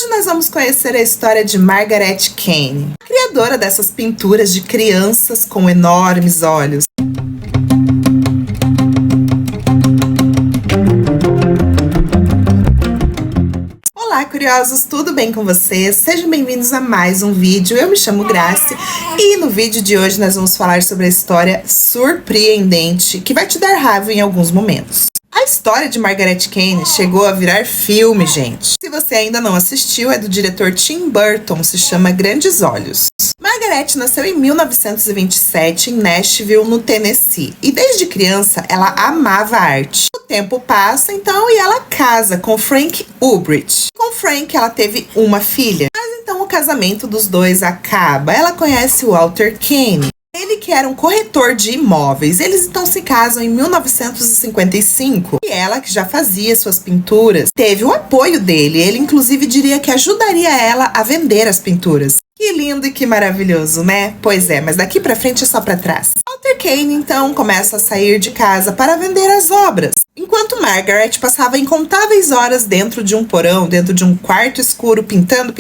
Hoje nós vamos conhecer a história de Margaret Kane, criadora dessas pinturas de crianças com enormes olhos. Olá, curiosos, tudo bem com vocês? Sejam bem-vindos a mais um vídeo. Eu me chamo Grace e no vídeo de hoje nós vamos falar sobre a história surpreendente que vai te dar raiva em alguns momentos. A história de Margaret Kane chegou a virar filme, gente. Se você ainda não assistiu, é do diretor Tim Burton, se chama Grandes Olhos. Margaret nasceu em 1927 em Nashville, no Tennessee, e desde criança ela amava a arte. O tempo passa então e ela casa com Frank Ulbricht. Com Frank ela teve uma filha, mas então o casamento dos dois acaba. Ela conhece o Walter Kane. Ele que era um corretor de imóveis. Eles então se casam em 1955 e ela, que já fazia suas pinturas, teve o apoio dele. Ele inclusive diria que ajudaria ela a vender as pinturas. Que lindo e que maravilhoso, né? Pois é, mas daqui pra frente é só pra trás. Walter Kane então começa a sair de casa para vender as obras, enquanto Margaret passava incontáveis horas dentro de um porão, dentro de um quarto escuro, pintando.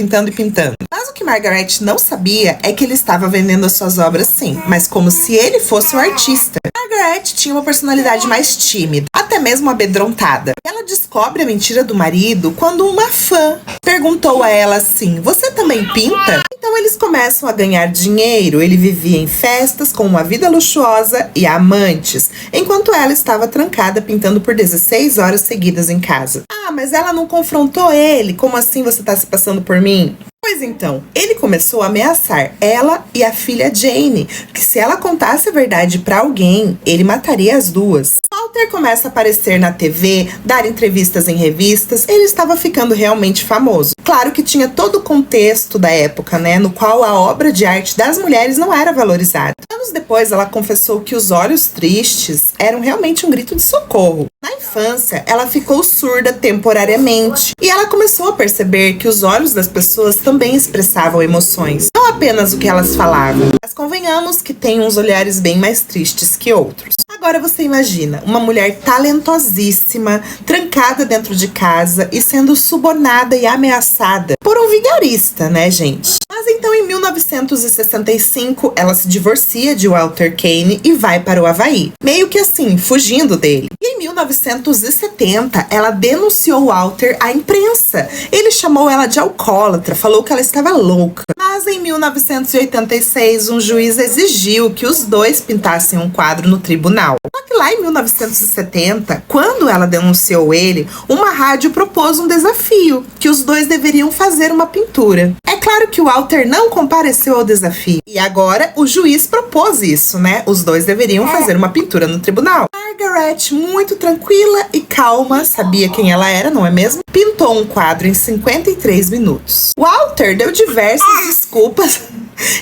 Mas o que Margaret não sabia é que ele estava vendendo as suas obras sim, mas como se ele fosse o artista. Margaret tinha uma personalidade mais tímida, até mesmo amedrontada. Ela descobre a mentira do marido quando uma fã perguntou a ela assim: "Você também pinta?" Então eles começam a ganhar dinheiro. Ele vivia em festas com uma vida luxuosa e amantes, enquanto ela estava trancada pintando por 16 horas seguidas em casa. Ah, mas ela não confrontou ele? Como assim você está se passando por mim? Pois então, ele começou a ameaçar ela e a filha Jane, que se ela contasse a verdade pra alguém, ele mataria as duas. Walter começa a aparecer na TV, dar entrevistas em revistas. Ele estava ficando realmente famoso. Claro que tinha todo o contexto da época, né, no qual a obra de arte das mulheres não era valorizada. Anos depois, ela confessou que os olhos tristes eram realmente um grito de socorro. Na infância, ela ficou surda temporariamente e ela começou a perceber que os olhos das pessoas também expressavam emoções, não apenas o que elas falavam. Mas convenhamos que tem uns olhares bem mais tristes que outros. Agora você imagina uma mulher talentosíssima, trancada dentro de casa e sendo subornada e ameaçada por um vigarista, né, gente? Mas então em 1965 ela se divorcia de Walter Kane e vai para o Havaí, meio que assim, fugindo dele. E em 1970 ela denunciou Walter à imprensa. Ele chamou ela de alcoólatra, falou que ela estava louca. Mas em 1986 um juiz exigiu que os dois pintassem um quadro no tribunal. Só que lá em 1970, quando ela denunciou ele, uma rádio propôs um desafio, que os dois deveriam fazer uma pintura. É claro que o Walter não compareceu ao desafio. E agora o juiz propôs isso, né? Os dois deveriam fazer uma pintura no tribunal. Margaret, muito tranquila e calma, sabia quem ela era, não é mesmo? Pintou um quadro em 53 minutos. Walter deu diversas desculpas,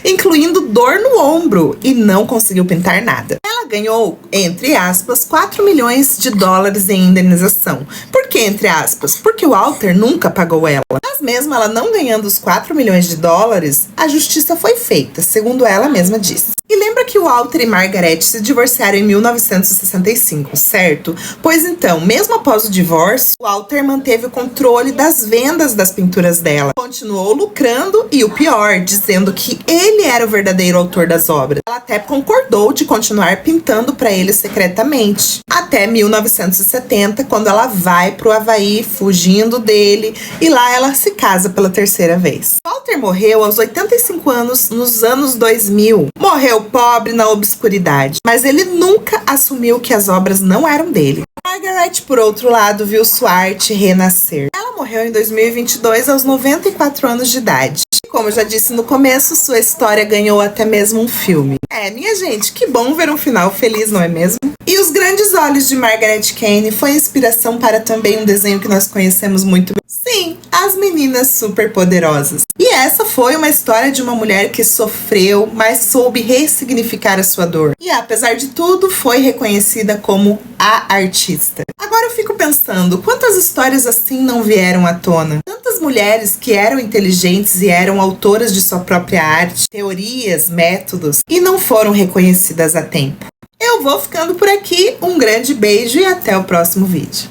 incluindo dor no ombro, e não conseguiu pintar nada. Ela ganhou, entre aspas, 4 milhões de dólares em indenização. Por que, entre aspas? Porque o Walter nunca pagou ela. Mas mesmo ela não ganhando os 4 milhões de dólares, a justiça foi feita, segundo ela mesma disse. E lembra que o Walter e Margaret se divorciaram em 1965, certo? Pois então, mesmo após o divórcio, Walter manteve o controle das vendas das pinturas dela. Continuou lucrando e o pior, dizendo que ele era o verdadeiro autor das obras. Ela até concordou de continuar pintando para ele secretamente. Até 1970, quando ela vai pro Havaí, fugindo dele, e lá ela se casa pela terceira vez. Walter morreu aos 85 anos nos anos 2000. Morreu pobre na obscuridade, mas ele nunca assumiu que as obras não eram dele. Margaret, por outro lado, viu sua arte renascer. Ela morreu em 2022 aos 94 anos de idade. Como eu já disse no começo, sua história ganhou até mesmo um filme. É, minha gente, que bom ver um final feliz, não é mesmo? E Os Grandes Olhos de Margaret Kane foi inspiração para também um desenho que nós conhecemos muito bem. Sim, As Meninas Superpoderosas. E essa foi uma história de uma mulher que sofreu, mas soube ressignificar a sua dor. E apesar de tudo, foi reconhecida como a artista. Agora eu fico pensando, quantas histórias assim não vieram à tona? Tantas mulheres que eram inteligentes e eram autoras de sua própria arte, teorias, métodos, e não foram reconhecidas a tempo. Eu vou ficando por aqui, um grande beijo e até o próximo vídeo.